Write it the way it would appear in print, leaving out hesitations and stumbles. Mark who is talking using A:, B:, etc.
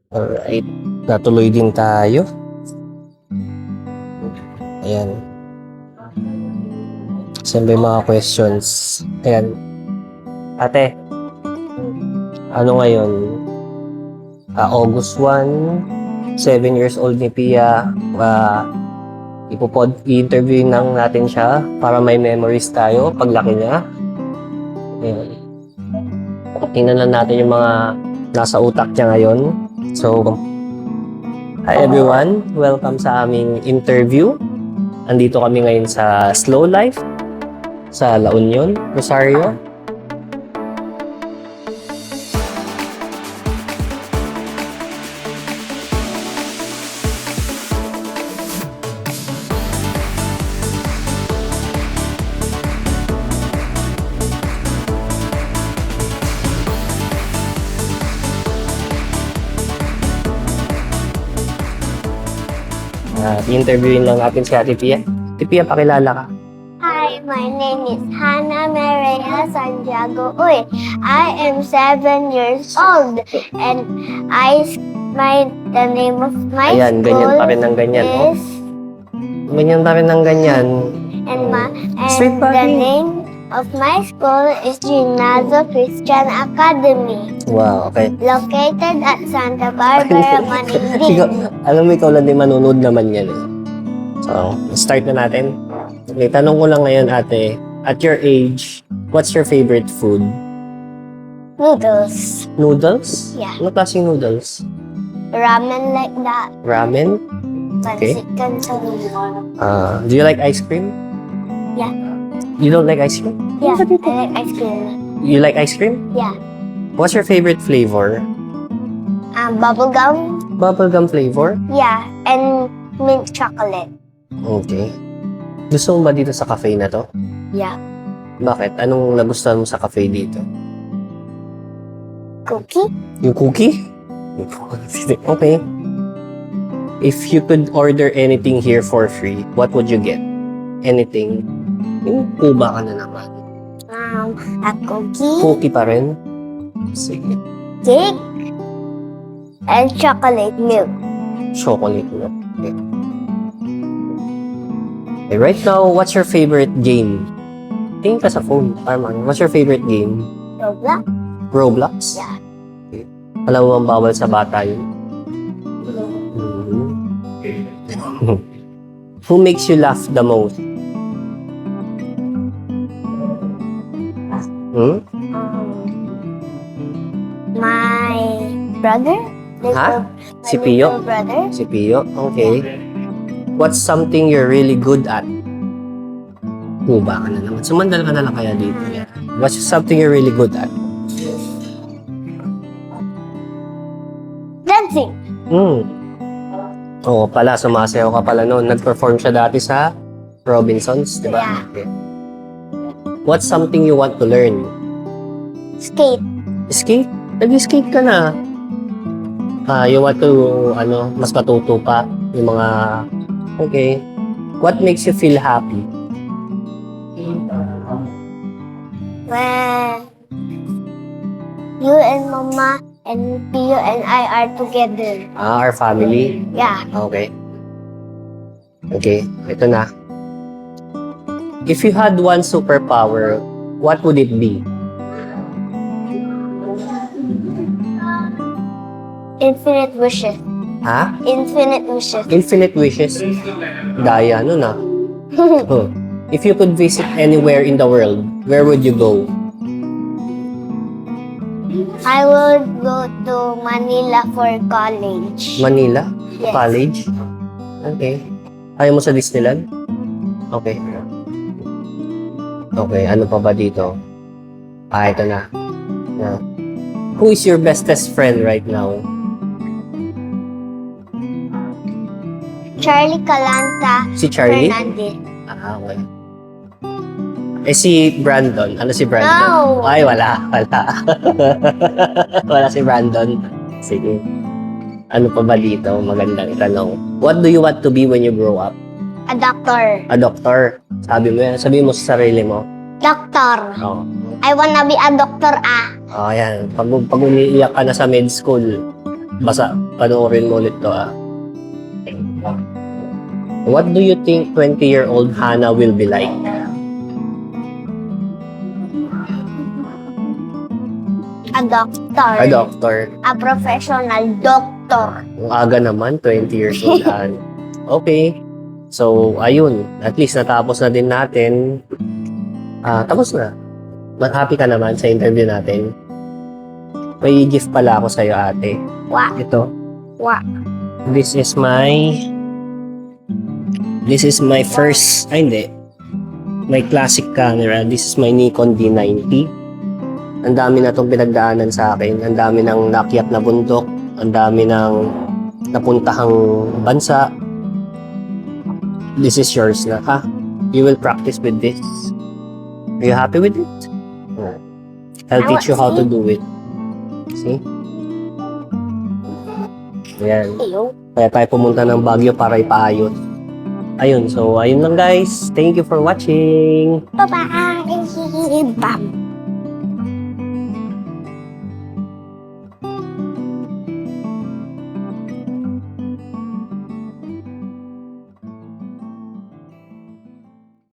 A: Alright. Natuloy din tayo. Ayan. Saan ba yung mga questions? Ayan. Ate, ano ngayon? August 1, 7 years old ni Pia. I-interview lang natin siya para may memories tayo paglaki niya. Ayan. Tingnan lang natin yung mga nasa utak niya ngayon. So, hi everyone. Welcome sa aming interview. Andito kami ngayon sa Slow Life sa La Union, Rosario. I-interviewin lang natin si Ate Pia. Ate Pia, pakilala ka.
B: Hi, my name is Hannah Maria Santiago Uy. I am 7 years old and the name of my
A: Ayan,
B: school
A: ganyan pa rin ng ganyan, oh.
B: is
A: Ganyan pa rin ng ganyan.
B: and
A: Sweet
B: the
A: puppy.
B: name of my school is Gimnasio Christian Academy,
A: Wow, okay.
B: located at Santa Barbara,
A: Ikaw,
B: Maninding.
A: alam mo, ikaw lang din manonood naman yan eh. So, start na natin. Okay, tanong ko lang ngayon, ate. At your age, what's your favorite food?
B: Noodles,
A: Noodles?
B: Yeah.
A: Ano klaseng noodles?
B: ramen like that,
A: Ramen? Okay.
B: pancit canton.
A: Do you like ice cream?
B: Yeah.
A: You don't like ice cream?
B: Yeah, I like ice cream.
A: You like ice cream?
B: Yeah.
A: What's your favorite flavor?
B: Bubblegum.
A: Bubblegum flavor?
B: Yeah, and mint chocolate.
A: Okay. Gusto mo ba dito sa cafe na to?
B: Yeah.
A: Bakit? Anong nagustuhan mo sa cafe dito?
B: Cookie?
A: Yung cookie? Okay. If you could order anything here for free, what would you get? Anything? Yung kuba ka na naman.
B: A cookie,
A: Cookie pa rin? Sige.
B: cake, and chocolate milk.
A: Chocolate milk. Okay. Okay, right now, what's your favorite game? Tingin ka sa phone. Arman, what's your favorite game?
B: Roblox?
A: Roblox?
B: Yeah.
A: Okay. Alam mo ang bawal sa bata yun? Who makes you laugh the most? Hmm?
B: My brother?
A: Ha?
B: My
A: Si Pio?
B: little brother?
A: Si Pio? Okay. What's something you're really good at? Kuba ka na naman. Sumandal ka na lang kaya dito. What's something you're really good at?
B: Dancing.
A: Oo pala, sumasayaw ka pala noon. Nag-perform siya dati sa Robinsons, di ba?
B: Yeah.
A: Okay. What's something you want to learn?
B: Skate.
A: Skate? Nag-skate ka na. You want to, mas matuto pa yung mga... Okay. What makes you feel happy?
B: When you and Mama and Pio and I are together.
A: Our family?
B: Yeah.
A: Okay. Okay, ito na. If you had one superpower, what would it be?
B: Infinite wishes.
A: Ha?
B: Infinite wishes.
A: Infinite wishes? Daya, ano na? Oh. If you could visit anywhere in the world, where would you go?
B: I would go to Manila for college.
A: Manila?
B: Yes.
A: College? Okay. Ayaw mo sa Disneyland? Okay. Okay, ano pa ba dito? Ito na. Yeah. Who is your bestest friend right now?
B: Charlie Calanta
A: Si Charlie?
B: Fernandez.
A: Okay. Si Brandon. Ano si Brandon?
B: No!
A: Ay, wala. Wala si Brandon. Sige. Ano pa ba dito? Magandang tanong. What do you want to be when you grow up?
B: A doctor.
A: A doctor. Sabi mo yan. Sabi mo sa sarili mo.
B: Doctor.
A: Oo.
B: I wanna be a doctor, ah.
A: Oh, yan. Pag umiiyak ka na sa med school, Basta, panoorin mo ulit to What do you think 20-year-old Hannah will be like?
B: A doctor.
A: A doctor.
B: A professional doctor.
A: Ang aga naman, 20 years old Hannah. Okay. So, ayun. At least natapos na din natin. Tapos na. Happy ka naman sa interview natin. May gift pala ako sa'yo, ate.
B: Wa.
A: Ito.
B: Wa.
A: This is my first, hindi. My classic camera. This is my Nikon D90. Ang dami na itong pinagdaanan sa akin. Ang dami ng nakyat na bundok. Ang dami ng napuntahang bansa. This is yours na, ha? You will practice with this. Are you happy with it? I'll teach you how to do it. See? Ayan.
B: Ew.
A: Kaya tayo pumunta ng Baguio para ipaayos. Ayun, so ayun lang guys. Thank you for watching.
B: Bye-bye. Bye.